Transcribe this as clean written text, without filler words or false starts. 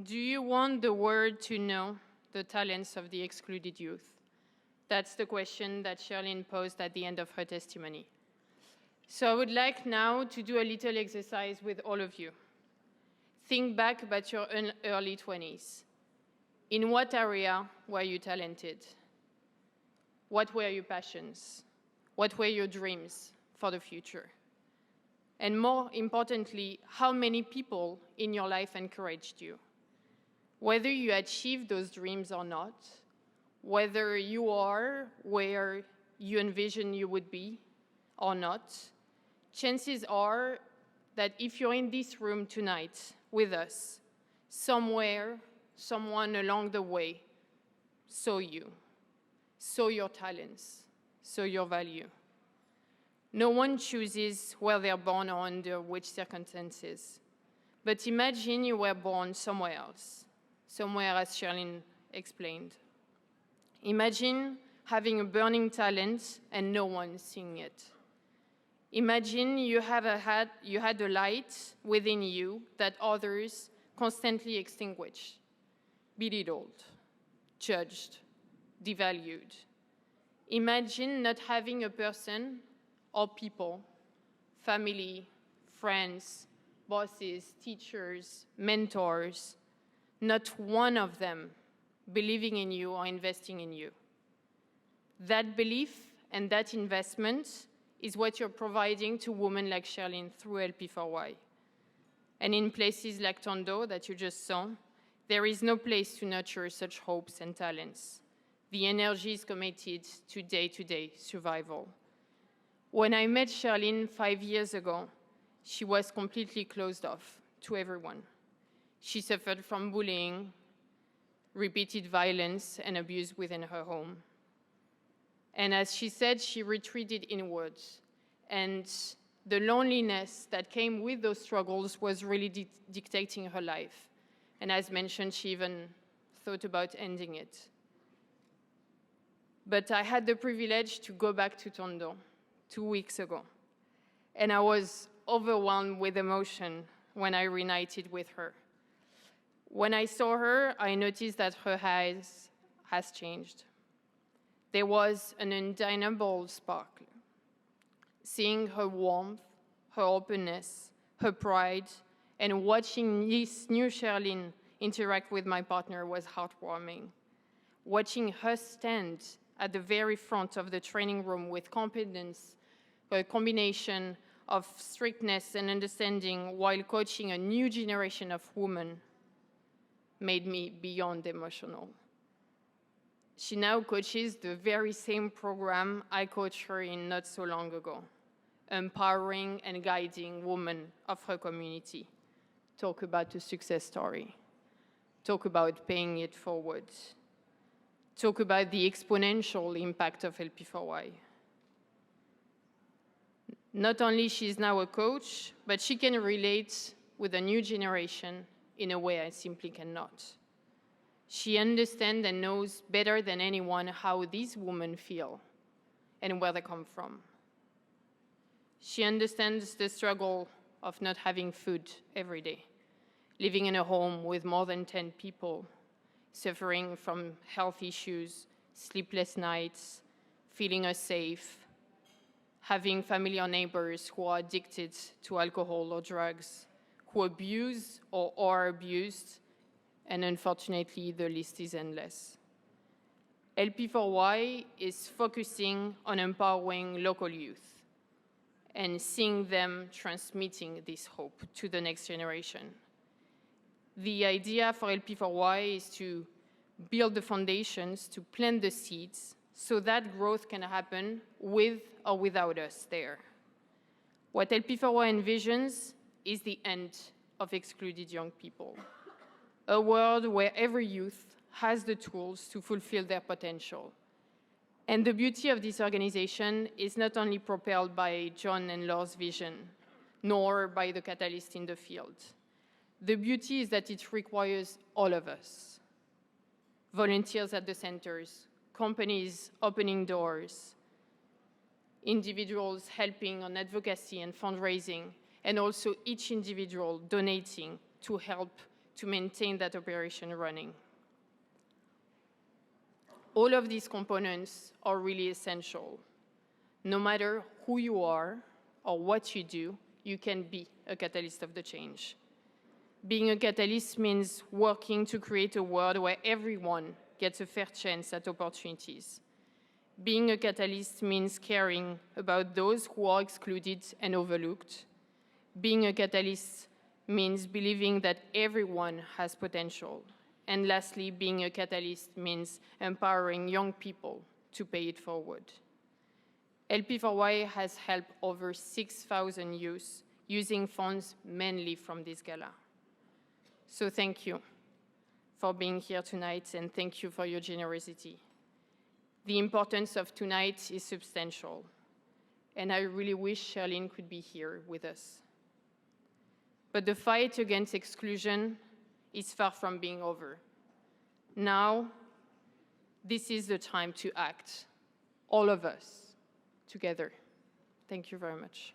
Do you want the world to know the talents of the excluded youth? That's the question that Charlene posed at the end of her testimony. So I would like now to do a little exercise with all of you. Think back about your early 20s. In what area were you talented? What were your passions? What were your dreams for the future? And more importantly, how many people in your life encouraged you? Whether you achieved those dreams or not, whether you are where you envision you would be or not, chances are that if you're in this room tonight with us, somewhere, someone along the way saw you, saw your talents, saw your value. No one chooses where they're born or under which circumstances. But imagine you were born somewhere else, somewhere as Charlene explained. Imagine having a burning talent and no one seeing it. Imagine you had a light within you that others constantly extinguish, belittled, judged, devalued. Imagine not having a person or people, family, friends, bosses, teachers, mentors, not one of them believing in you or investing in you. That belief and that investment is what you're providing to women like Charlene through LP4Y. And in places like Tondo that you just saw, there is no place to nurture such hopes and talents. The energy is committed to day-to-day survival. When I met Charlene 5 years ago, she was completely closed off to everyone. She suffered from bullying, repeated violence, and abuse within her home. And as she said, she retreated inwards. And the loneliness that came with those struggles was really dictating her life. And as mentioned, she even thought about ending it. But I had the privilege to go back to Tondo 2 weeks ago. And I was overwhelmed with emotion when I reunited with her. When I saw her, I noticed that her eyes has changed. There was an undeniable sparkle. Seeing her warmth, her openness, her pride, and watching this new Charlene interact with my partner was heartwarming. Watching her stand at the very front of the training room with confidence, a combination of strictness and understanding while coaching a new generation of women made me beyond emotional. She now coaches the very same program I coached her in not so long ago, empowering and guiding women of her community. Talk about a success story. Talk about paying it forward. Talk about the exponential impact of LP4Y. Not only she's now a coach, but she can relate with a new generation in a way I simply cannot. She understands and knows better than anyone how these women feel and where they come from. She understands the struggle of not having food every day, living in a home with more than 10 people, suffering from health issues, sleepless nights, feeling unsafe, having family or neighbors who are addicted to alcohol or drugs, who abuse or are abused, and unfortunately, the list is endless. LP4Y is focusing on empowering local youth and seeing them transmitting this hope to the next generation. The idea for LP4Y is to build the foundations, to plant the seeds, so that growth can happen with or without us there. What LP4Y envisions is the end of excluded young people, a world where every youth has the tools to fulfill their potential. And the beauty of this organization is not only propelled by John and Laura's vision, nor by the catalyst in the field. The beauty is that it requires all of us. Volunteers at the centers, companies opening doors, individuals helping on advocacy and fundraising, and also each individual donating to help to maintain that operation running. All of these components are really essential. No matter who you are or what you do, you can be a catalyst of the change. Being a catalyst means working to create a world where everyone gets a fair chance at opportunities. Being a catalyst means caring about those who are excluded and overlooked. Being a catalyst means believing that everyone has potential. And lastly, being a catalyst means empowering young people to pay it forward. LP4Y has helped over 6,000 youth using funds mainly from this gala. So thank you for being here tonight, and thank you for your generosity. The importance of tonight is substantial, and I really wish Charlene could be here with us. But the fight against exclusion is far from being over. Now, this is the time to act, all of us, together. Thank you very much.